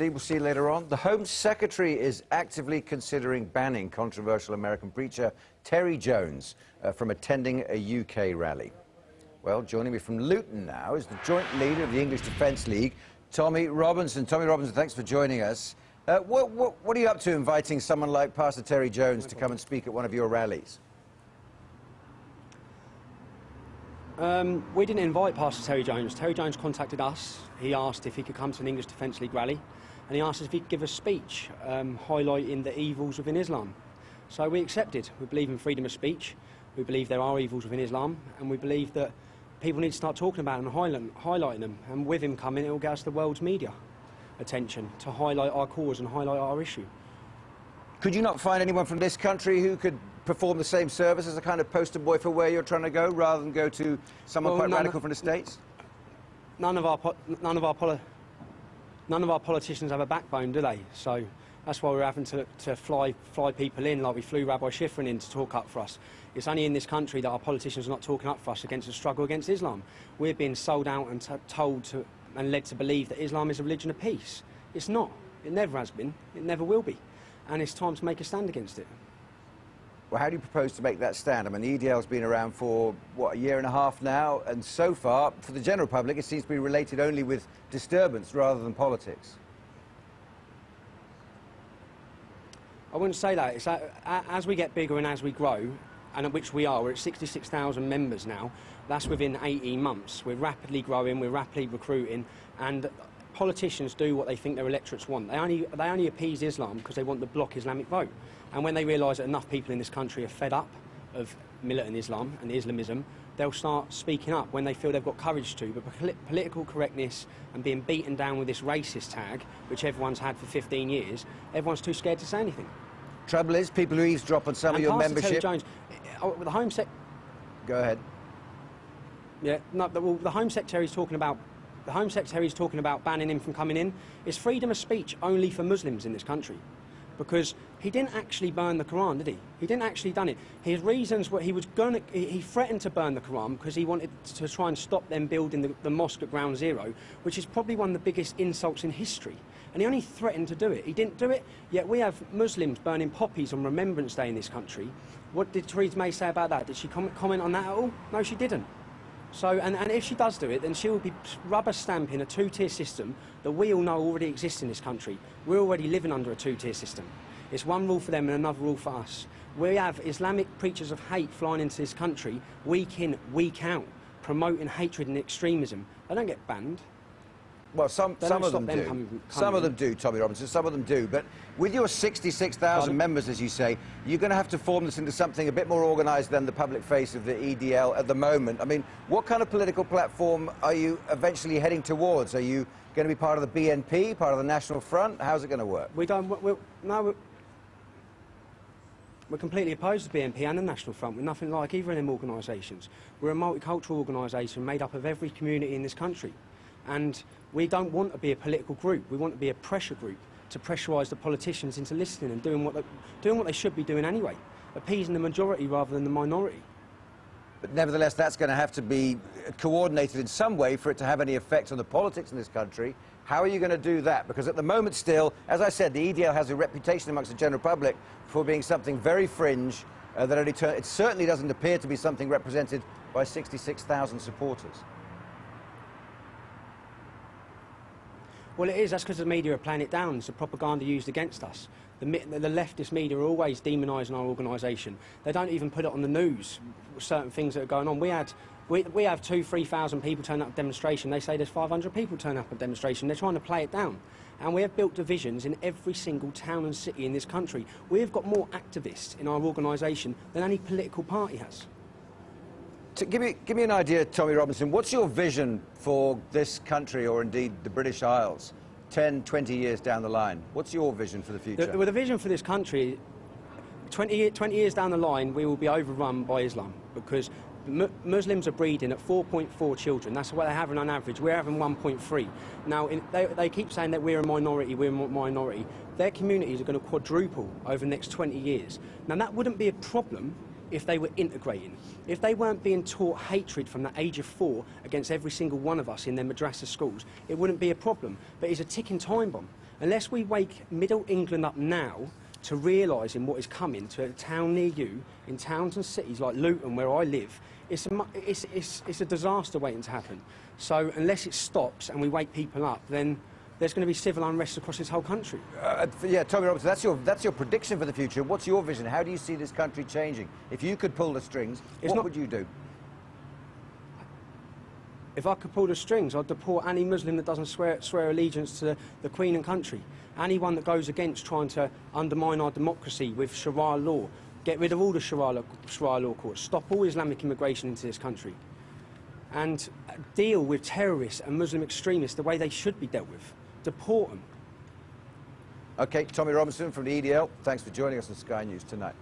Indeed, we'll see you later on. The Home Secretary is actively considering banning controversial American preacher Terry Jones from attending a UK rally. Well, joining me from Luton now is the joint leader of the English Defence League, Tommy Robinson. Tommy Robinson, thanks for joining us. What are you up to inviting someone like Pastor Terry Jones to come and speak at one of your rallies? We didn't invite Pastor Terry Jones. Terry Jones contacted us. He asked if he could come to an English Defence League rally, and he asked us if he could give a speech highlighting the evils within Islam. So we accepted. We believe in freedom of speech. We believe there are evils within Islam, and we believe that people need to start talking about them and highlighting them. And with him coming, it will get us the world's media attention to highlight our cause and highlight our issue. Could you not find anyone from this country who could perform the same service as a kind of poster boy for where you're trying to go, rather than go to someone quite radical from the States? None of our politicians have a backbone, do they? So that's why we're having to fly people in, like we flew Rabbi Schifrin in to talk up for us. It's only in this country that our politicians are not talking up for us against the struggle against Islam. We're being sold out and told to, and led to believe that Islam is a religion of peace. It's not. It never has been. It never will be. And it's time to make a stand against it. Well, how do you propose to make that stand? I mean, the EDL's been around for, what, a year and a half now, and so far, for the general public, it seems to be related only with disturbance rather than politics. I wouldn't say that. It's as we get bigger and as we grow, and at which we are, we're at 66,000 members now. That's within 18 months. We're rapidly growing, we're rapidly recruiting, and politicians do what they think their electorates want. They only appease Islam because they want to block Islamic vote. And when they realise that enough people in this country are fed up of militant Islam and Islamism, they'll start speaking up when they feel they've got courage to. But political correctness and being beaten down with this racist tag, which everyone's had for 15 years, everyone's too scared to say anything. Trouble is, people who eavesdrop on some of your membership... Terry Jones, the Home Sec... Go ahead. Yeah, no, well, the Home Secretary's talking about... The Home Secretary's talking about banning him from coming in. It's freedom of speech only for Muslims in this country. Because he didn't actually burn the Quran, did he? He didn't actually done it. His reasons were he threatened to burn the Quran because he wanted to try and stop them building the mosque at Ground Zero, which is probably one of the biggest insults in history. And he only threatened to do it. He didn't do it, yet we have Muslims burning poppies on Remembrance Day in this country. What did Theresa May say about that? Did she comment on that at all? No, she didn't. So, and if she does do it, then she will be rubber stamping a two-tier system that we all know already exists in this country. We're already living under a two-tier system. It's one rule for them and another rule for us. We have Islamic preachers of hate flying into this country week in, week out, promoting hatred and extremism. They don't get banned. Well, some of them do. Some of them do, Tommy Robinson, some of them do. But with your 66,000 members, as you say, you're going to have to form this into something a bit more organised than the public face of the EDL at the moment. I mean, what kind of political platform are you eventually heading towards? Are you going to be part of the BNP, part of the National Front? How's it going to work? We're completely opposed to the BNP and the National Front. We're nothing like either of them organisations. We're a multicultural organisation made up of every community in this country. And we don't want to be a political group. We want to be a pressure group to pressurise the politicians into listening and doing what they should be doing anyway, appeasing the majority rather than the minority. But nevertheless, that's going to have to be coordinated in some way for it to have any effect on the politics in this country. How are you going to do that? Because at the moment still, as I said, the EDL has a reputation amongst the general public for being something very fringe, it certainly doesn't appear to be something represented by 66,000 supporters. Well, it is. That's because the media are playing it down. It's the propaganda used against us. The leftist media are always demonising our organisation. They don't even put it on the news, certain things that are going on. We have 2,000–3,000 people turn up at demonstration. They say there's 500 people turn up at demonstration. They're trying to play it down. And we have built divisions in every single town and city in this country. We have got more activists in our organisation than any political party has. Give me an idea, Tommy Robinson. What's your vision for this country, or indeed the British Isles, 10, 20 years down the line? What's your vision for the future? The vision for this country, 20 years down the line, we will be overrun by Islam, because Muslims are breeding at 4.4 children. That's what they're having on average. We're having 1.3. Now, they keep saying that we're a minority, we're a minority. Their communities are going to quadruple over the next 20 years. Now, that wouldn't be a problem if they were integrating. If they weren't being taught hatred from the age of 4 against every single one of us in their madrasa schools, it wouldn't be a problem. But it's a ticking time bomb. Unless we wake Middle England up now to realising what is coming to a town near you, in towns and cities like Luton, where I live, it's a disaster waiting to happen. So unless it stops and we wake people up, then there's going to be civil unrest across this whole country. Yeah, Tommy Robertson, that's your prediction for the future. What's your vision? How do you see this country changing? If you could pull the strings, what would you do? If I could pull the strings, I'd deport any Muslim that doesn't swear allegiance to the Queen and country. Anyone that goes against trying to undermine our democracy with Sharia law. Get rid of all the Sharia law courts. Stop all Islamic immigration into this country. And deal with terrorists and Muslim extremists the way they should be dealt with. Deport them. OK, Tommy Robinson from the EDL, thanks for joining us on Sky News tonight.